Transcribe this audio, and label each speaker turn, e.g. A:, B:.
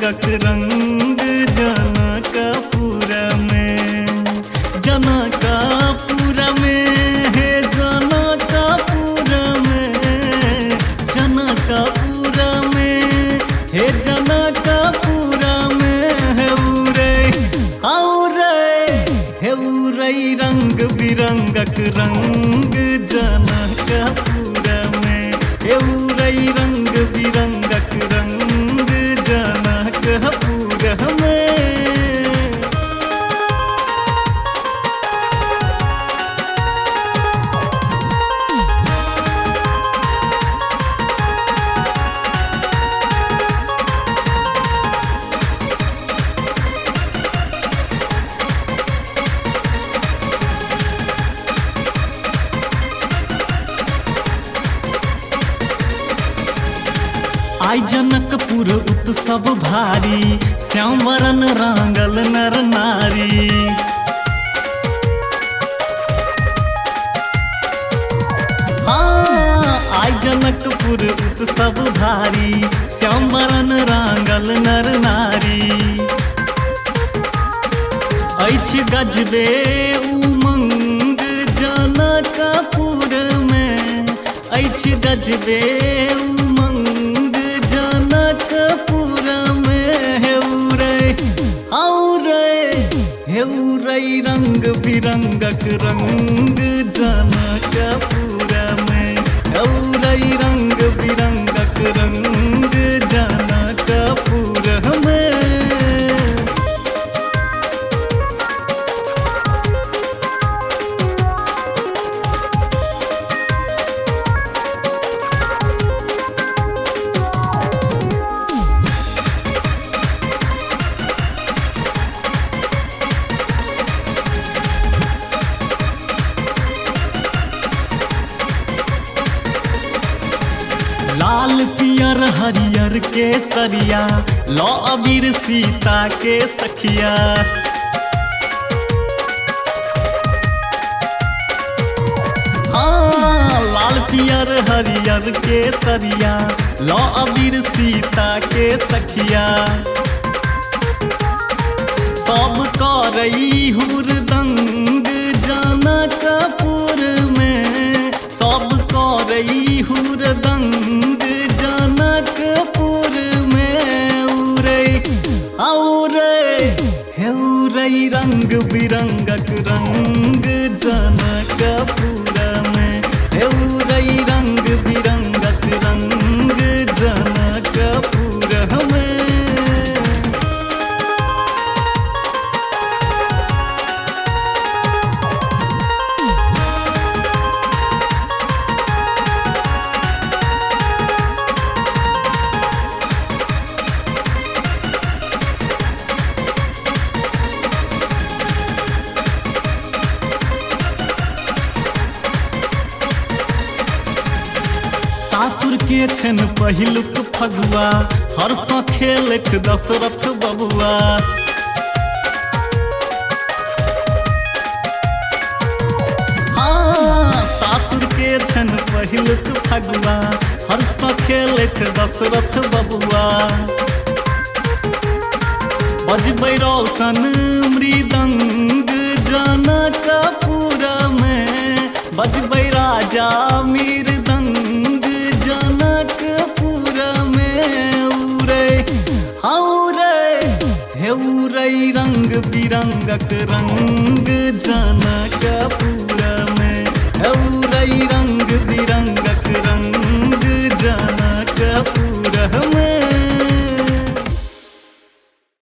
A: बिरंगक रंग जनकपुर में, जनकपुर में हे जनकपुर में, जनकपुर में हे जनकपुर में हे उरे रंग बिरंगक रंग जनकपुर में, हे उरे रंग बिरंगक रंग जनकपुर में। आई जनकपुर उत्सव भारी, श्याम वरन रांगल नर नारी। हाँ आई जनकपुर उत्सव भारी, श्याम वरन रांगल नर नारी। अछि गजबे उमंग जनकपुर में, अछि गजबे रंग बिरंगक रंग जनकपुर में, औरई रंग बिरंगक रंग जनकपुर में। लाल पियर हरियर केसरिया, लौ अबीर सीता के सखिया। हाँ लाल पियर हरियर केसरिया, लौ अबीर सीता के सखिया। सब करई हुरदंग जनकपुर में, सब करई हुरदंग जनकपुर में। उरे रंग बिरंगक रंग जनकपुर में, उरे रंग बिरंगक रंग जनकपुर में। सासुर के छन पहिलुक फगुआ, हर्ष खेलक दशरथ बबुआ। हाँ सासुर के छन पहिलुक फगुआ, हर्ष खेलक दशरथ बबुआ। बजबै रोशन मृदंग जनकपुर में, बजबै राजा मृदंग जनकपुर में। उरे रंग बिरंगक रंग जनकपुर में, उरे रंग बिरंगक